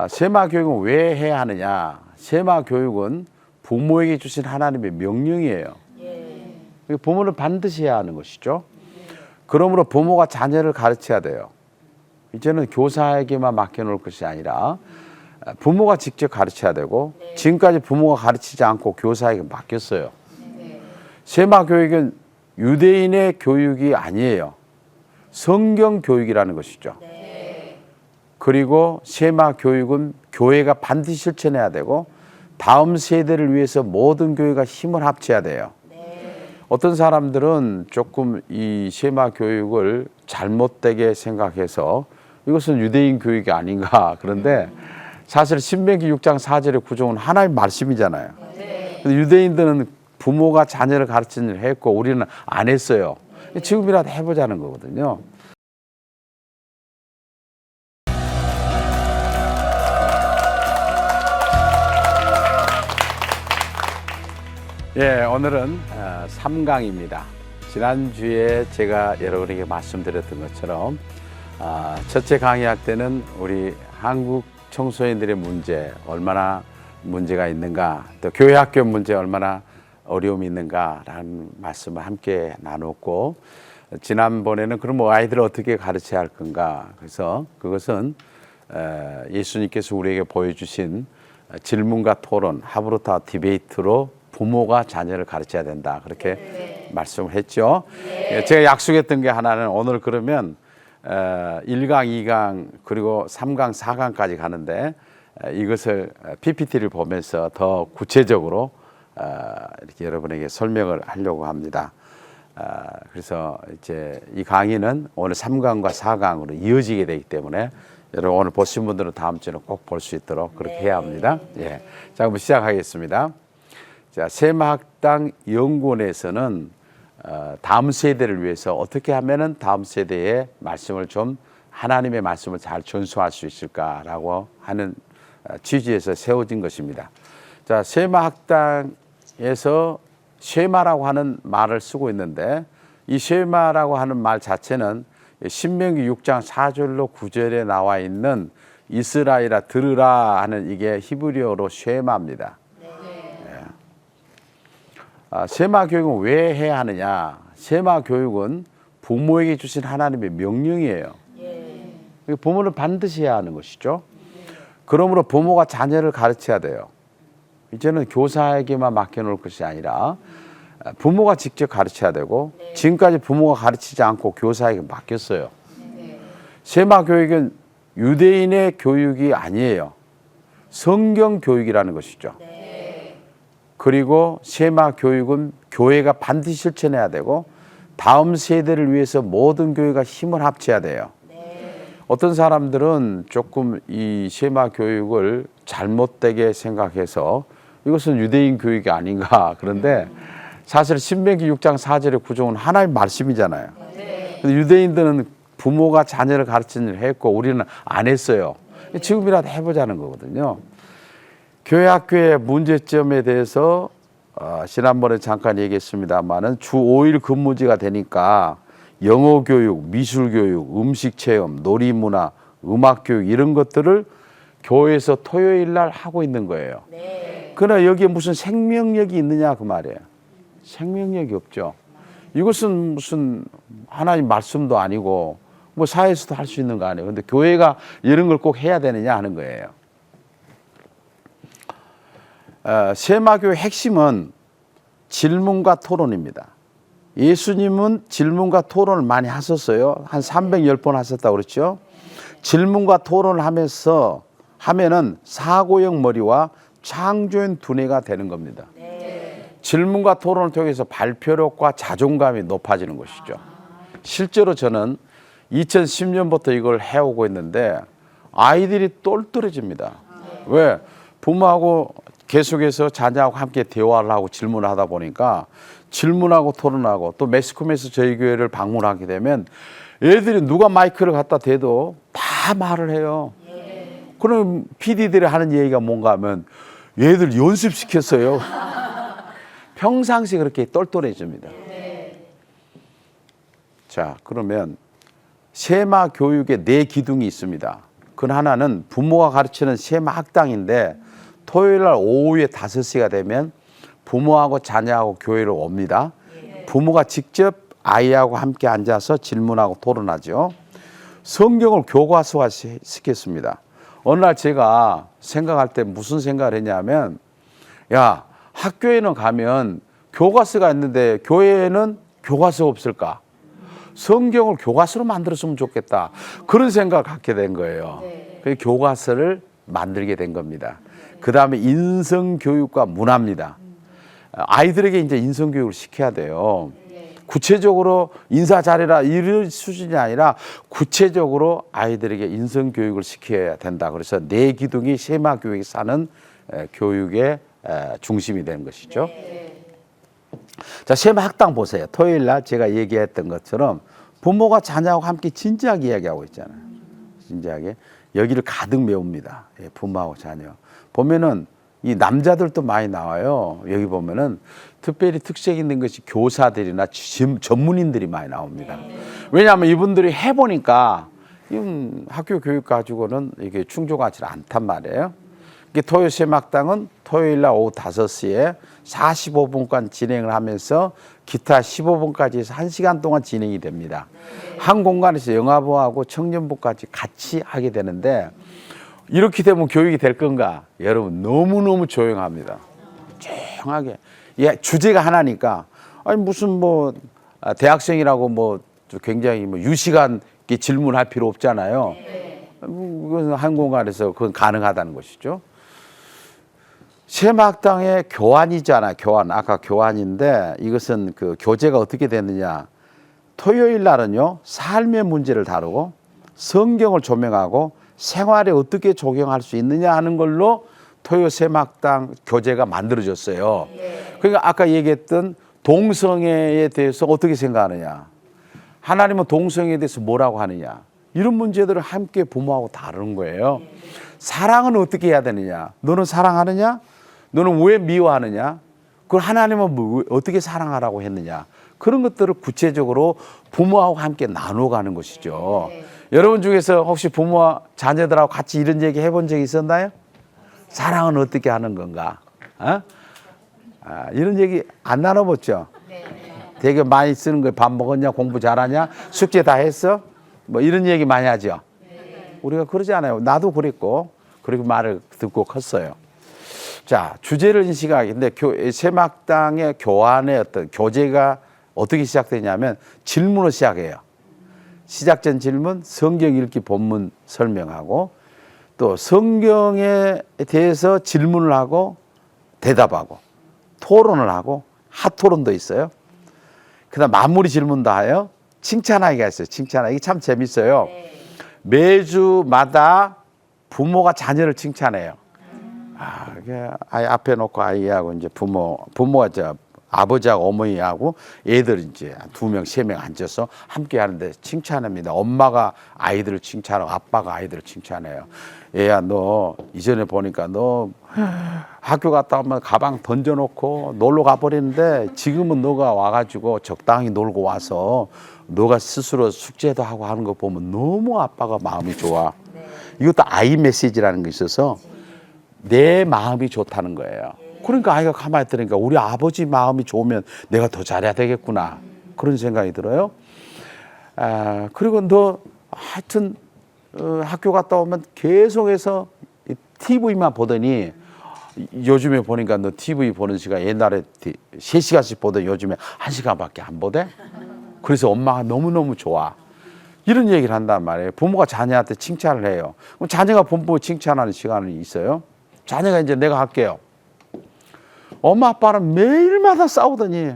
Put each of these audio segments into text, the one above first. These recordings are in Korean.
세마 교육은 왜 해야 하느냐? 세마 교육은 부모에게 주신 하나님의 명령이에요. 부모는 반드시 해야 하는 것이죠. 그러므로 부모가 자녀를 가르쳐야 돼요. 이제는 교사에게만 맡겨놓을 것이 아니라 부모가 직접 가르쳐야 되고, 지금까지 부모가 가르치지 않고 교사에게 맡겼어요. 세마 교육은 유대인의 교육이 아니에요. 성경 교육이라는 것이죠. 그리고 세마 교육은 교회가 반드시 실천해야 되고, 다음 세대를 위해서 모든 교회가 힘을 합쳐야 돼요. 어떤 사람들은 조금 이 세마 교육을 잘못되게 생각해서 이것은 유대인 교육이 아닌가. 그런데 사실 신명기 6장 4절의 구종은 하나님의 말씀이잖아요. 근데 유대인들은 부모가 자녀를 가르치는 일을 했고 우리는 안 했어요. 지금이라도 해보자는 거거든요. 예, 오늘은 3강입니다. 지난주에 제가 여러분에게 말씀드렸던 것처럼 첫째 강의할 때는 우리 한국 청소년들의 문제, 얼마나 문제가 있는가, 또 교회 학교 문제 얼마나 어려움이 있는가라는 말씀을 함께 나눴고, 지난번에는 그럼 아이들을 어떻게 가르쳐야 할 건가, 그래서 그것은 예수님께서 우리에게 보여주신 질문과 토론, 하브루타 디베이트로 부모가 자녀를 가르쳐야 된다, 그렇게 말씀을 했죠. 제가 약속했던 게 하나는 오늘 그러면 1강, 2강 그리고 3강, 4강까지 가는데 이것을 PPT를 보면서 더 구체적으로 이렇게 여러분에게 설명을 하려고 합니다. 그래서 이제 이 강의는 오늘 3강과 4강으로 이어지게 되기 때문에 여러분 오늘 보신 분들은 다음 주에는 꼭 볼 수 있도록 그렇게 해야 합니다. 예. 자, 그럼 시작하겠습니다. 자, 세마학당 연구원에서는 다음 세대를 위해서 어떻게 하면은 다음 세대의 말씀을 좀 하나님의 말씀을 잘 전수할 수 있을까라고 하는 취지에서 세워진 것입니다. 자, 세마학당에서 쉐마라고 하는 말을 쓰고 있는데, 이 쉐마라고 하는 말 자체는 신명기 6장 4절로 9절에 나와 있는 이스라엘아 들으라 하는 이게 히브리어로 쉐마입니다. 세마 교육은 왜 해야 하느냐? 세마 교육은 부모에게 주신 하나님의 명령이에요. 부모는 반드시 해야 하는 것이죠. 그러므로 부모가 자녀를 가르쳐야 돼요. 이제는 교사에게만 맡겨놓을 것이 아니라 부모가 직접 가르쳐야 되고, 지금까지 부모가 가르치지 않고 교사에게 맡겼어요. 세마 교육은 유대인의 교육이 아니에요. 성경 교육이라는 것이죠. 그리고 세마 교육은 교회가 반드시 실천해야 되고, 다음 세대를 위해서 모든 교회가 힘을 합쳐야 돼요. 어떤 사람들은 조금 이 세마 교육을 잘못되게 생각해서 이것은 유대인 교육이 아닌가. 그런데 사실 신명기 6장 4절의 구종은 하나님의 말씀이잖아요. 근데 유대인들은 부모가 자녀를 가르치는 일을 했고 우리는 안 했어요. 지금이라도 해보자는 거거든요. 교회 학교의 문제점에 대해서 지난번에 잠깐 얘기했습니다만은 주 5일 근무제가 되니까 영어 교육, 미술 교육, 음식 체험, 놀이문화, 음악 교육 이런 것들을 교회에서 토요일 날 하고 있는 거예요. 그러나 여기에 무슨 생명력이 있느냐 그 말이에요. 생명력이 없죠. 이것은 무슨 하나님 말씀도 아니고 뭐 사회에서도 할 수 있는 거 아니에요. 근데 교회가 이런 걸 꼭 해야 되느냐 하는 거예요. 세마교의 핵심은 질문과 토론입니다. 예수님은 질문과 토론을 많이 하셨어요. 한 310번 하셨다고 그랬죠. 질문과 토론을 하면은 사고형 머리와 창조형 두뇌가 되는 겁니다. 질문과 토론을 통해서 발표력과 자존감이 높아지는 것이죠. 실제로 저는 2010년부터 이걸 해오고 있는데 아이들이 똘똘해집니다. 왜? 부모하고 계속해서 자녀하고 함께 대화를 하고 질문을 하다 보니까 질문하고 토론하고, 또 매스컴에서 저희 교회를 방문하게 되면 애들이 누가 마이크를 갖다 대도 다 말을 해요. 그럼 PD들이 하는 얘기가 뭔가 하면 얘들 연습시켰어요. 평상시 그렇게 똘똘해집니다. 자, 그러면 세마 교육에 네 기둥이 있습니다. 그 하나는 부모가 가르치는 셈학당인데 토요일 날 오후에 5시가 되면 부모하고 자녀하고 교회를 옵니다. 부모가 직접 아이하고 함께 앉아서 질문하고 토론하죠. 성경을 교과서화 시켰습니다. 어느 날 제가 생각할 때 무슨 생각을 했냐면, 야, 학교에는 가면 교과서가 있는데 교회에는 교과서가 없을까? 성경을 교과서로 만들었으면 좋겠다. 그런 생각을 갖게 된 거예요. 그 교과서를 만들게 된 겁니다. 그 다음에 인성교육과 문화입니다. 아이들에게 이제 인성교육을 시켜야 돼요. 구체적으로 인사 잘해라 이런 수준이 아니라 구체적으로 아이들에게 인성교육을 시켜야 된다. 그래서 내 기둥이 세마교육이 사는 교육의 중심이 되는 것이죠. 자, 세마학당 보세요. 토요일 날 제가 얘기했던 것처럼 부모가 자녀하고 함께 진지하게 이야기하고 있잖아요. 진지하게. 여기를 가득 메웁니다. 부모하고 자녀. 보면은 이 남자들도 많이 나와요. 여기 보면은 특별히 특색 있는 것이 교사들이나 전문인들이 많이 나옵니다. 왜냐하면 이분들이 해보니까 학교 교육 가지고는 이게 충족하지 않단 말이에요. 토요 세막당은 토요일 날 오후 5시에 45분간 진행을 하면서 기타 15분까지 해서 1시간 동안 진행이 됩니다. 한 공간에서 영화부하고 청년부까지 같이 하게 되는데 이렇게 되면 교육이 될 건가? 여러분 너무너무 조용합니다. 조용하게. 예, 주제가 하나니까 아니 무슨 뭐 대학생이라고 뭐 굉장히 뭐 유시간 질문할 필요 없잖아요. 그건 한 공간에서 그건 가능하다는 것이죠. 세마학당의 교환이잖아. 교환. 아까 교환인데 이것은 그 교재가 어떻게 됐느냐. 토요일 날은요. 삶의 문제를 다루고 성경을 조명하고 생활에 어떻게 적용할 수 있느냐 하는 걸로 토요 세마학당 교재가 만들어졌어요. 그러니까 아까 얘기했던 동성애에 대해서 어떻게 생각하느냐. 하나님은 동성애에 대해서 뭐라고 하느냐. 이런 문제들을 함께 부모하고 다루는 거예요. 사랑은 어떻게 해야 되느냐. 너는 사랑하느냐? 너는 왜 미워하느냐? 그걸 하나님은 어떻게 사랑하라고 했느냐? 그런 것들을 구체적으로 부모하고 함께 나눠가는 것이죠. 여러분 중에서 혹시 부모와 자녀들하고 같이 이런 얘기 해본 적이 있었나요? 사랑은 어떻게 하는 건가? 이런 얘기 안 나눠봤죠? 되게 많이 쓰는 거예요. 밥 먹었냐? 공부 잘하냐? 숙제 다 했어? 뭐 이런 얘기 많이 하죠? 우리가 그러지 않아요. 나도 그랬고, 그리고 말을 듣고 컸어요. 자, 주제를 인식하기. 근데 세마학당의 교환의 어떤 교재가 어떻게 시작되냐면 질문으로 시작해요. 시작전 질문, 성경 읽기 본문 설명하고 또 성경에 대해서 질문을 하고 대답하고 토론을 하고 핫토론도 있어요. 그다음 마무리 질문도 해요. 칭찬하기가 있어요. 칭찬하기. 이게 참 재밌어요. 매주마다 부모가 자녀를 칭찬해요. 아이 앞에 놓고 아이하고 이제 부모가 아버지하고 어머니하고 애들 이제 2명, 3명 앉아서 함께 하는데 칭찬합니다. 엄마가 아이들을 칭찬하고 아빠가 아이들을 칭찬해요. 얘야, 너 이전에 보니까 너 학교 갔다 오면 가방 던져놓고 놀러 가버리는데 지금은 너가 와가지고 적당히 놀고 와서 너가 스스로 숙제도 하고 하는 거 보면 너무 아빠가 마음이 좋아. 이것도 아이 메시지라는 게 있어서 내 마음이 좋다는 거예요. 그러니까 아이가 가만히 있으니까 우리 아버지 마음이 좋으면 내가 더 잘해야 되겠구나. 그런 생각이 들어요. 그리고 너 하여튼 학교 갔다 오면 계속해서 TV만 보더니 요즘에 보니까 너 TV 보는 시간 옛날에 3시간씩 보던 요즘에 1시간밖에 안 보대? 그래서 엄마가 너무너무 좋아. 이런 얘기를 한단 말이에요. 부모가 자녀한테 칭찬을 해요. 그럼 자녀가 부모 칭찬하는 시간이 있어요. 자녀가 이제 내가 할게요. 엄마 아빠는 매일마다 싸우더니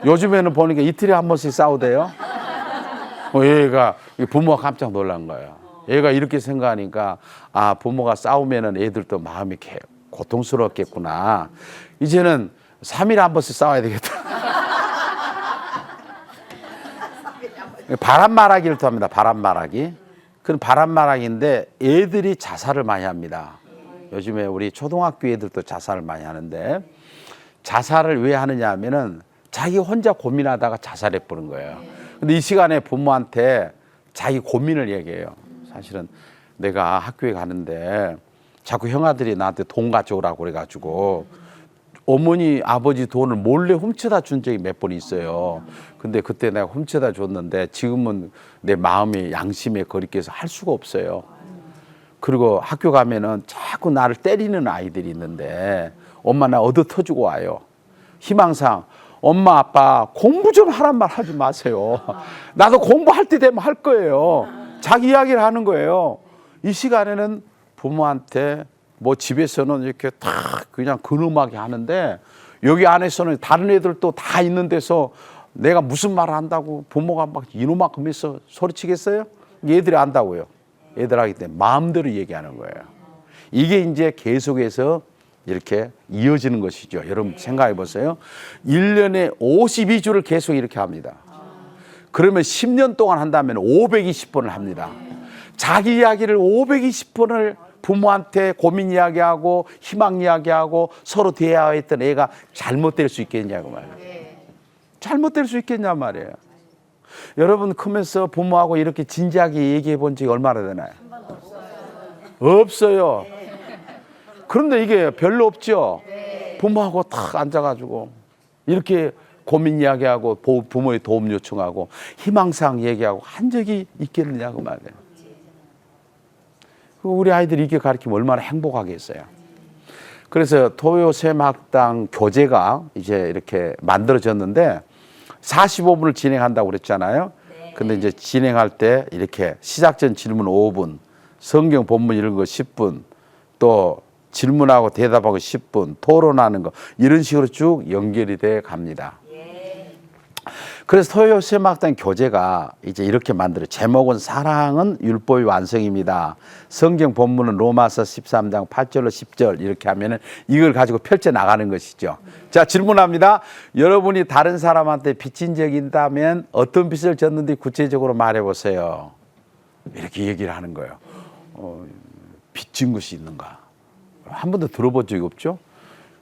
요즘에는 보니까 이틀에 한 번씩 싸우대요. 얘가 부모가 깜짝 놀란 거예요. 얘가 이렇게 생각하니까 부모가 싸우면은 애들도 마음이 고통스럽겠구나. 이제는 3일에 한 번씩 싸워야 되겠다. 바람말하기를 또 합니다. 바람말하기. 그건 바람말하기인데 애들이 자살을 많이 합니다. 요즘에 우리 초등학교 애들도 자살을 많이 하는데 자살을 왜 하느냐 하면은 자기 혼자 고민하다가 자살해 버린 거예요. 근데 이 시간에 부모한테 자기 고민을 얘기해요. 사실은 내가 학교에 가는데 자꾸 형아들이 나한테 돈 가져오라고 그래가지고 어머니 아버지 돈을 몰래 훔쳐다 준 적이 몇 번 있어요. 근데 그때 내가 훔쳐다 줬는데 지금은 내 마음이 양심에 거리껴서 할 수가 없어요. 그리고 학교 가면은 자꾸 나를 때리는 아이들이 있는데 엄마 나 얻어 터주고 와요. 희망상 엄마 아빠 공부 좀 하란 말 하지 마세요. 나도 공부할 때 되면 할 거예요. 자기 이야기를 하는 거예요. 이 시간에는 부모한테 뭐 집에서는 이렇게 다 그냥 근엄하게 하는데 여기 안에서는 다른 애들도 다 있는 데서 내가 무슨 말을 한다고 부모가 막 이놈만큼 해서 소리치겠어요? 얘들이 안다고요. 애들 하기 때문에 마음대로 얘기하는 거예요. 이게 이제 계속해서 이렇게 이어지는 것이죠. 여러분 생각해 보세요. 1년에 52주를 계속 이렇게 합니다. 그러면 10년 동안 한다면 520번을 합니다. 자기 이야기를 520번을 부모한테 고민 이야기하고 희망 이야기하고 서로 대화했던 애가 잘못될 수 있겠냐고 말이에요. 잘못될 수 있겠냐 말이에요. 여러분 크면서 부모하고 이렇게 진지하게 얘기해 본 적이 얼마나 되나요? 없어요. 그런데 이게 별로 없죠. 부모하고 탁 앉아가지고 이렇게 고민 이야기하고 부모의 도움 요청하고 희망사항 얘기하고 한 적이 있겠느냐고 말이에요. 우리 아이들이 이렇게 가르치면 얼마나 행복하겠어요. 그래서 토요샘학당 교재가 이제 이렇게 만들어졌는데 45분을 진행한다고 그랬잖아요. 근데 이제 진행할 때 이렇게 시작전 질문 5분, 성경 본문 이런 거 10분, 또 질문하고 대답하고 10분, 토론하는 거 이런 식으로 쭉 연결이 돼 갑니다. 그래서 토요샘학당 교재가 이제 이렇게 만들어요. 제목은 사랑은 율법의 완성입니다. 성경 본문은 로마서 13장 8절로 10절 이렇게 하면은 이걸 가지고 펼쳐 나가는 것이죠. 자, 질문합니다. 여러분이 다른 사람한테 빚진 적이 있다면 어떤 빚을 졌는지 구체적으로 말해 보세요. 이렇게 얘기를 하는 거예요. 빚진 것이 있는가? 한 번도 들어본 적이 없죠?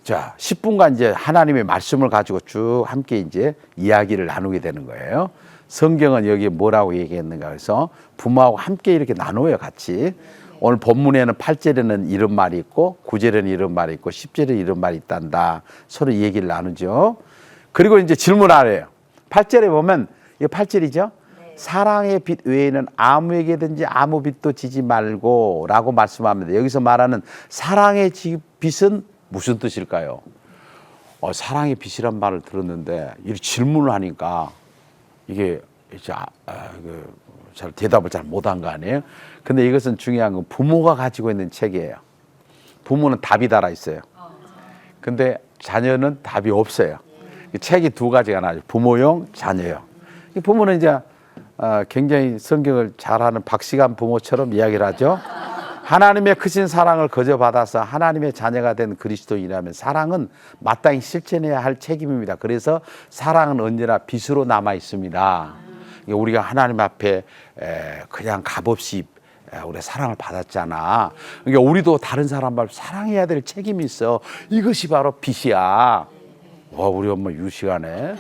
자, 10분간 이제 하나님의 말씀을 가지고 쭉 함께 이제 이야기를 나누게 되는 거예요. 성경은 여기에 뭐라고 얘기했는가 해서 부모하고 함께 이렇게 나눠요, 같이. 오늘 본문에는 8절에는 이런 말이 있고 9절에는 이런 말이 있고 10절에 이런 말이 있단다. 서로 얘기를 나누죠. 그리고 이제 질문하래요. 8절에 보면 이거 8절이죠. 사랑의 빚 외에는 아무에게든지 아무 빚도 지지 말고 라고 말씀합니다. 여기서 말하는 사랑의 빚은 무슨 뜻일까요? 사랑의 빚이란 말을 들었는데 이 질문을 하니까 이게 잘 대답을 잘 못한 거 아니에요? 근데 이것은 중요한 건 부모가 가지고 있는 책이에요. 부모는 답이 달아 있어요. 근데 자녀는 답이 없어요. 책이 두 가지가 나죠. 부모용, 자녀용. 부모는 이제 굉장히 성경을 잘하는 박시감 부모처럼 이야기를 하죠. 하나님의 크신 사랑을 거저 받아서 하나님의 자녀가 된 그리스도인이라면 사랑은 마땅히 실천해야 할 책임입니다. 그래서 사랑은 언제나 빚으로 남아 있습니다. 우리가 하나님 앞에 그냥 값없이 우리 사랑을 받았잖아. 그러니까 우리도 다른 사람을 사랑해야 될 책임이 있어. 이것이 바로 빚이야. 와, 우리 엄마 유시하네.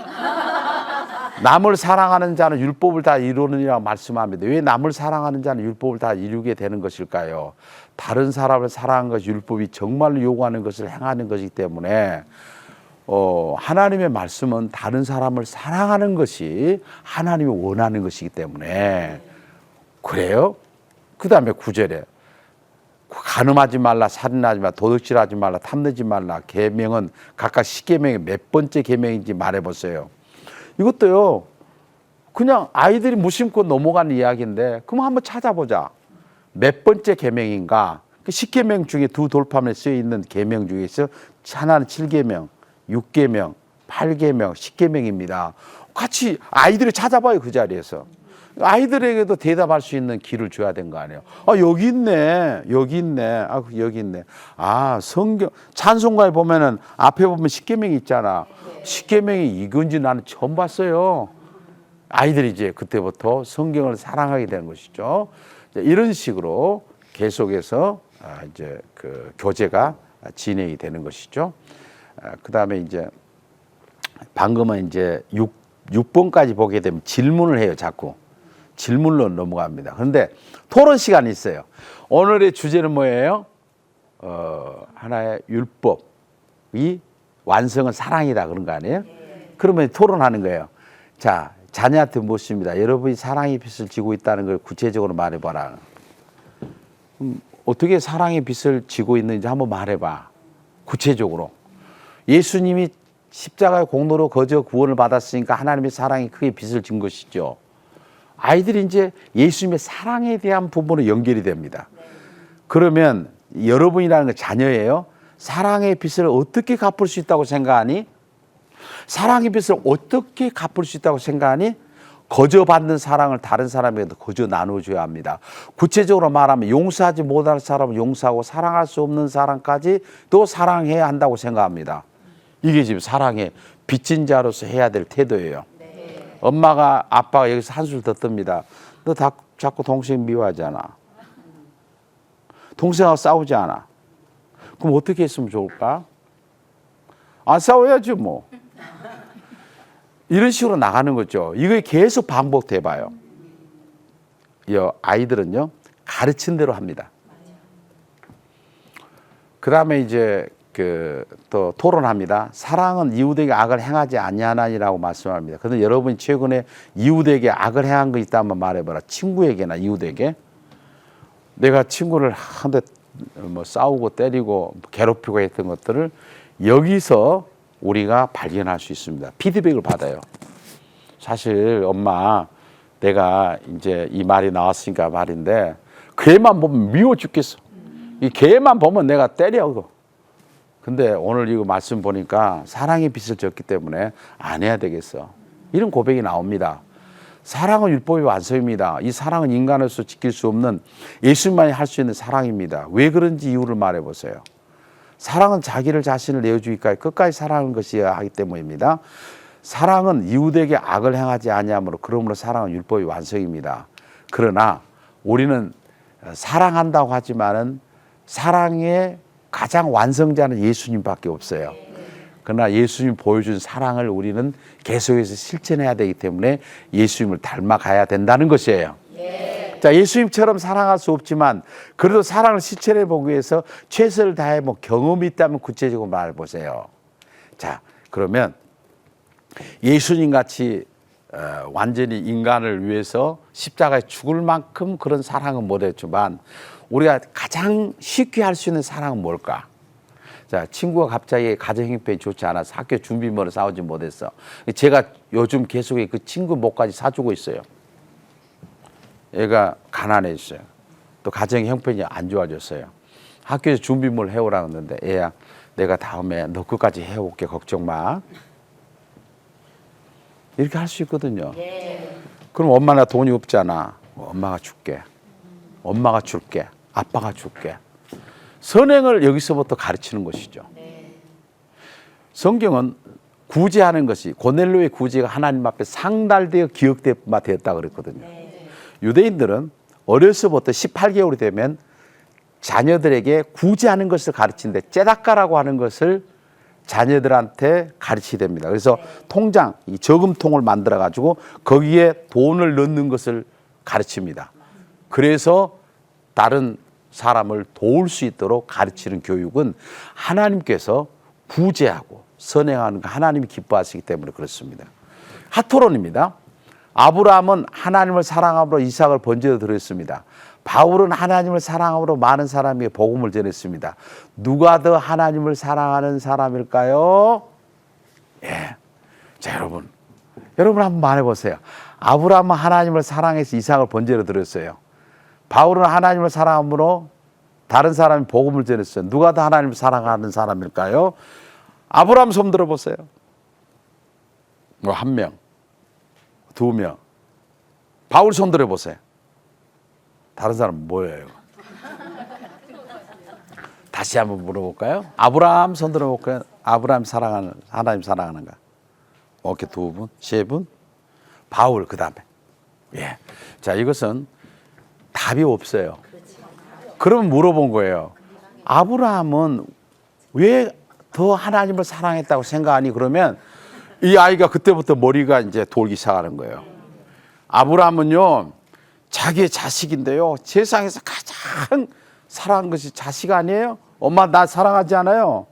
남을 사랑하는 자는 율법을 다 이루느니라 말씀합니다. 왜 남을 사랑하는 자는 율법을 다 이루게 되는 것일까요? 다른 사람을 사랑하는 것이 율법이 정말로 요구하는 것을 행하는 것이기 때문에 하나님의 말씀은 다른 사람을 사랑하는 것이 하나님이 원하는 것이기 때문에 그래요. 그 다음에 9절에 간음하지 말라, 살인하지 말라, 도둑질하지 말라, 탐내지 말라. 계명은 각각 10계명의 몇 번째 계명인지 말해보세요. 이것도요, 그냥 아이들이 무심코 넘어가는 이야기인데, 그럼 한번 찾아보자. 몇 번째 계명인가? 10계명 중에 두 돌판에 쓰여 있는 계명 중에서 하나는 7계명, 6계명, 8계명, 10계명입니다. 같이 아이들이 찾아봐요, 그 자리에서. 아이들에게도 대답할 수 있는 길을 줘야 되는 거 아니에요. 여기 있네. 여기 있네. 여기 있네. 성경, 찬송가에 보면은 앞에 보면 10계명이 있잖아. 10계명이 이건지 나는 처음 봤어요. 아이들이 이제 그때부터 성경을 사랑하게 되는 것이죠. 이런 식으로 계속해서 이제 그 교제가 진행이 되는 것이죠. 그 다음에 이제 방금은 이제 6번까지 보게 되면 질문을 해요, 자꾸. 질문으로 넘어갑니다. 그런데 토론 시간이 있어요. 오늘의 주제는 뭐예요? 하나의 율법이 완성은 사랑이다 그런 거 아니에요? 그러면 토론하는 거예요. 자, 자녀한테 묻습니다. 여러분이 사랑의 빛을 지고 있다는 걸 구체적으로 말해봐라. 어떻게 사랑의 빛을 지고 있는지 한번 말해봐. 구체적으로. 예수님이 십자가의 공로로 거저 구원을 받았으니까 하나님의 사랑이 크게 빛을 진 것이죠. 아이들이 이제 예수님의 사랑에 대한 부분으로 연결이 됩니다. 그러면 여러분이라는 건 자녀예요. 사랑의 빛을 어떻게 갚을 수 있다고 생각하니? 사랑의 빛을 어떻게 갚을 수 있다고 생각하니? 거저 받는 사랑을 다른 사람에게도 거저 나눠줘야 합니다. 구체적으로 말하면 용서하지 못할 사람을 용서하고 사랑할 수 없는 사람까지 또 사랑해야 한다고 생각합니다. 이게 지금 사랑의 빚진 자로서 해야 될 태도예요. 네. 엄마가 아빠가 여기서 한술 더 뜹니다. 너 자꾸 동생 미워하잖아. 동생하고 싸우지 않아. 그럼 어떻게 했으면 좋을까? 안 싸워야지 뭐. 이런 식으로 나가는 거죠. 이거 계속 반복돼 봐요. 아이들은요, 가르친 대로 합니다. 그 다음에 이제 또 토론합니다. 사랑은 이웃에게 악을 행하지 아니하나니라고 말씀합니다. 그런데 여러분이 최근에 이웃에게 악을 행한 거 있다면 말해봐라. 친구에게나 이웃에게. 내가 친구를 한대 뭐 싸우고 때리고 괴롭히고 했던 것들을 여기서 우리가 발견할 수 있습니다. 피드백을 받아요. 사실 엄마 내가 이제 이 말이 나왔으니까 말인데 걔만 보면 미워 죽겠어. 이 걔만 보면 내가 때려. 근데 오늘 이거 말씀 보니까 사랑의 빛을 졌기 때문에 안 해야 되겠어. 이런 고백이 나옵니다. 사랑은 율법의 완성입니다. 이 사랑은 인간으로서 지킬 수 없는 예수님만이 할 수 있는 사랑입니다. 왜 그런지 이유를 말해보세요. 사랑은 자기를 자신을 내어주기까지 끝까지 사랑하는 것이어야 하기 때문입니다. 사랑은 이웃에게 악을 행하지 아니하므로 그러므로 사랑은 율법의 완성입니다. 그러나 우리는 사랑한다고 하지만은 사랑의 가장 완성자는 예수님밖에 없어요. 그러나 예수님 보여준 사랑을 우리는 계속해서 실천해야 되기 때문에 예수님을 닮아가야 된다는 것이에요. 자, 예수님처럼 사랑할 수 없지만 그래도 사랑을 실천해 보기 위해서 최선을 다해 뭐 경험이 있다면 구체적으로 말해보세요. 자, 그러면 예수님 같이 완전히 인간을 위해서 십자가에 죽을 만큼 그런 사랑은 못했지만 우리가 가장 쉽게 할 수 있는 사랑은 뭘까? 자, 친구가 갑자기 가정 형편이 좋지 않아서 학교 준비물을 사오지 못했어. 제가 요즘 계속 그 친구 목까지 사주고 있어요. 얘가 가난했어요. 또 가정 형편이 안 좋아졌어요. 학교에서 준비물 해오라고 했는데 얘야 내가 다음에 너 것까지 해올게 걱정 마. 이렇게 할 수 있거든요. 그럼 엄마 나 돈이 없잖아. 엄마가 줄게. 엄마가 줄게. 아빠가 줄게. 선행을 여기서부터 가르치는 것이죠. 성경은 구제하는 것이 고넬료의 구제가 하나님 앞에 상달되어 기억되었다 그랬거든요. 유대인들은 어려서부터 18개월이 되면 자녀들에게 구제하는 것을 가르치는데 째닦아라고 하는 것을 자녀들한테 가르치게 됩니다. 그래서 통장, 이 저금통을 만들어 가지고 거기에 돈을 넣는 것을 가르칩니다. 그래서 다른 사람을 도울 수 있도록 가르치는 교육은 하나님께서 구제하고 선행하는 거 하나님이 기뻐하시기 때문에 그렇습니다. 핫토론입니다. 아브라함은 하나님을 사랑함으로 이삭을 번제로 드렸습니다. 바울은 하나님을 사랑함으로 많은 사람에게 복음을 전했습니다. 누가 더 하나님을 사랑하는 사람일까요? 예. 자, 여러분 한번 말해보세요. 아브라함은 하나님을 사랑해서 이삭을 번제로 드렸어요. 바울은 하나님을 사랑함으로 다른 사람이 복음을 전했어요. 누가 더 하나님을 사랑하는 사람일까요? 아브라함 손 들어보세요. 뭐 한 명, 두 명. 바울 손 들어보세요. 다른 사람은 뭐예요? 다시 한번 물어볼까요? 아브라함 손 들어볼까요? 아브라함 사랑하는, 하나님 사랑하는가? 오케이, 두 분, 세 분. 바울 그 다음에. 예. 자, 이것은 답이 없어요. 그러면 물어본 거예요. 아브라함은 왜 더 하나님을 사랑했다고 생각하니? 그러면 이 아이가 그때부터 머리가 이제 돌기 시작하는 거예요. 아브라함은요, 자기의 자식인데요. 세상에서 가장 사랑하는 것이 자식 아니에요? 엄마 나 사랑하지 않아요?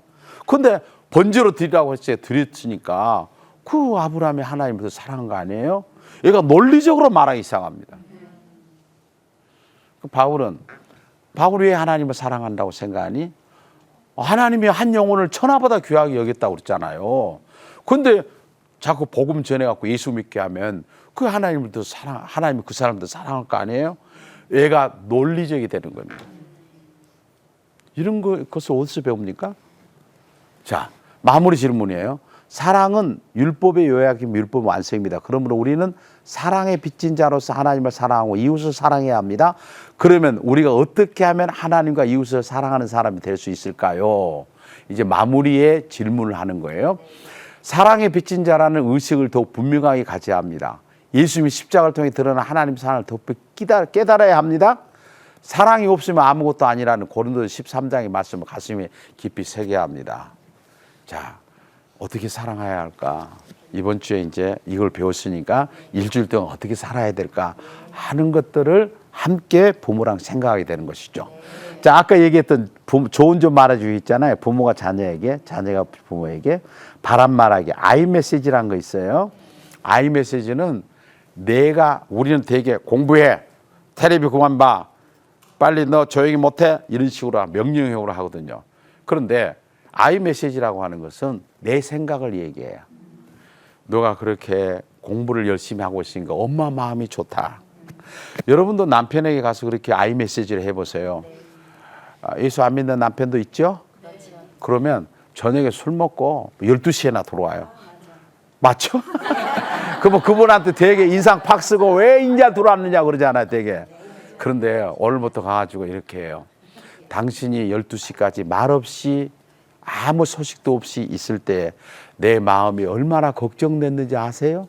근데 번제로 드리라고 했어요. 드렸으니까 그 아브라함이 하나님을 더 사랑한 거 아니에요? 얘가 논리적으로 말하기 시작합니다. 바울이 왜 하나님을 사랑한다고 생각하니? 하나님이 한 영혼을 천하보다 귀하게 여겼다고 그랬잖아요. 근데 자꾸 복음 전해갖고 예수 믿게 하면 그 하나님을 더 하나님이 그 사람을 더 사랑할 거 아니에요? 얘가 논리적이 되는 겁니다. 이런 것을 어디서 배웁니까? 자, 마무리 질문이에요. 사랑은 율법의 요약이면 율법 완성입니다. 그러므로 우리는 사랑의 빚진 자로서 하나님을 사랑하고 이웃을 사랑해야 합니다. 그러면 우리가 어떻게 하면 하나님과 이웃을 사랑하는 사람이 될 수 있을까요? 이제 마무리에 질문을 하는 거예요. 사랑의 빚진 자라는 의식을 더욱 분명하게 가져야 합니다. 예수님이 십자가를 통해 드러난 하나님 사랑을 더 깨달아야 합니다. 사랑이 없으면 아무것도 아니라는 고린도서 13장의 말씀을 가슴에 깊이 새겨야 합니다. 자, 어떻게 사랑해야 할까? 이번 주에 이제 이걸 배웠으니까 일주일 동안 어떻게 살아야 될까 하는 것들을 함께 부모랑 생각하게 되는 것이죠. 자, 아까 얘기했던 좋은 점 말해주기 있잖아요. 부모가 자녀에게, 자녀가 부모에게 바람 말하기, 아이 메시지라는 거 있어요. 아이 메시지는 우리는 되게 공부해, 텔레비 그만 봐, 빨리 너 조용히 못해, 이런 식으로 명령형으로 하거든요. 그런데 아이 메시지라고 하는 것은 내 생각을 얘기해요. 너가 그렇게 공부를 열심히 하고 있으니까 엄마 마음이 좋다. 여러분도 남편에게 가서 그렇게 아이 메시지를 해보세요. 예수 안 믿는 남편도 있죠? 그러면 저녁에 술 먹고 12시에나 들어와요. 맞죠? 그럼 그분한테 되게 인상 팍 쓰고 왜 인자 들어왔느냐 그러잖아요, 되게. 그런데 오늘부터 가가지고 이렇게 해요. 당신이 12시까지 말없이 아무 소식도 없이 있을 때 내 마음이 얼마나 걱정됐는지 아세요?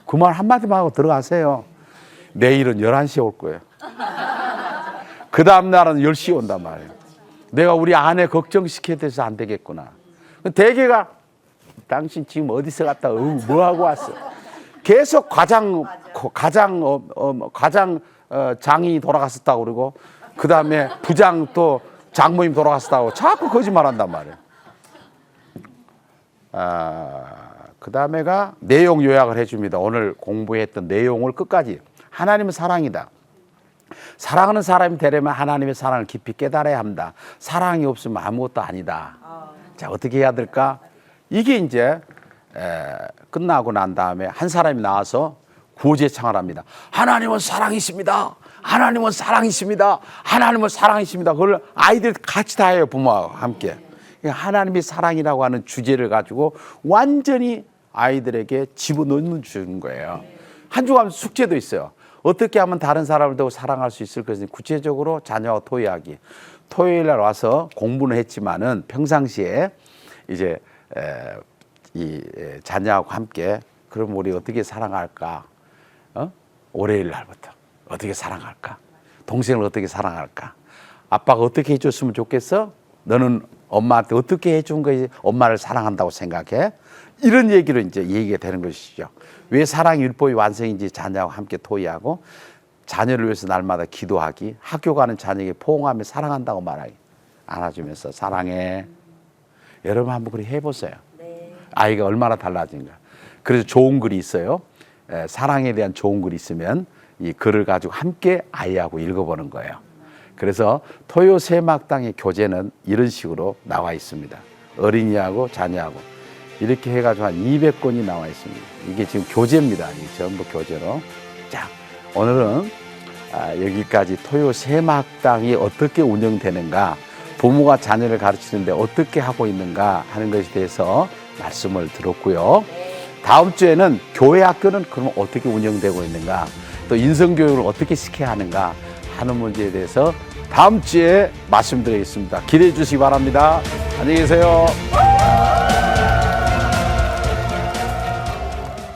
그 말 한마디만 하고 들어가세요. 내일은 11시에 올 거예요. 그 다음 날은 10시에 온단 말이에요. 내가 우리 아내 걱정시켜야 돼서 안 되겠구나. 대개가 당신 지금 어디서 갔다 뭐하고 왔어? 계속 장이 돌아갔었다고 그러고 그 다음에 부장 또 장모님 돌아갔었다고 자꾸 거짓말한단 말이에요. 그 다음에가 내용 요약을 해줍니다. 오늘 공부했던 내용을 끝까지. 하나님은 사랑이다. 사랑하는 사람이 되려면 하나님의 사랑을 깊이 깨달아야 합니다. 사랑이 없으면 아무것도 아니다. 자, 어떻게 해야 될까? 이게 이제 끝나고 난 다음에 한 사람이 나와서 구제창을 합니다. 하나님은 사랑이십니다. 하나님은 사랑이십니다. 하나님은 사랑이십니다. 그걸 아이들 같이 다 해요. 부모와 함께. 하나님이 사랑이라고 하는 주제를 가지고 완전히 아이들에게 집어넣는 주는 거예요. 한 주간 숙제도 있어요. 어떻게 하면 다른 사람을 더 사랑할 수 있을 것인지 구체적으로 자녀와 토의하기. 토요일 날 와서 공부는 했지만은 평상시에 이제 이 자녀하고 함께 그럼 우리 어떻게 사랑할까? 월요일 날부터 어떻게 사랑할까? 동생을 어떻게 사랑할까? 아빠가 어떻게 해줬으면 좋겠어? 너는 엄마한테 어떻게 해준 것이 엄마를 사랑한다고 생각해? 이런 얘기로 이제 얘기가 되는 것이죠. 왜 사랑 율법이 완성인지 자녀와 함께 토의하고 자녀를 위해서 날마다 기도하기, 학교 가는 자녀에게 포옹하며 사랑한다고 말하기, 안아주면서 사랑해. 여러분 한번 그렇게 해보세요. 네. 아이가 얼마나 달라진가. 그래서 좋은 글이 있어요. 사랑에 대한 좋은 글이 있으면 이 글을 가지고 함께 아이하고 읽어보는 거예요. 그래서 토요 세막당의 교재는 이런 식으로 나와 있습니다. 어린이하고 자녀하고 이렇게 해가지고 한 200권이 나와 있습니다. 이게 지금 교재입니다. 이게 전부 교재로. 자, 오늘은 여기까지 토요 세막당이 어떻게 운영되는가, 부모가 자녀를 가르치는데 어떻게 하고 있는가 하는 것에 대해서 말씀을 들었고요. 다음 주에는 교회 학교는 그럼 어떻게 운영되고 있는가, 또 인성교육을 어떻게 시켜야 하는가 하는 문제에 대해서 다음 주에 말씀드리겠습니다. 기대해 주시기 바랍니다. 안녕히 계세요.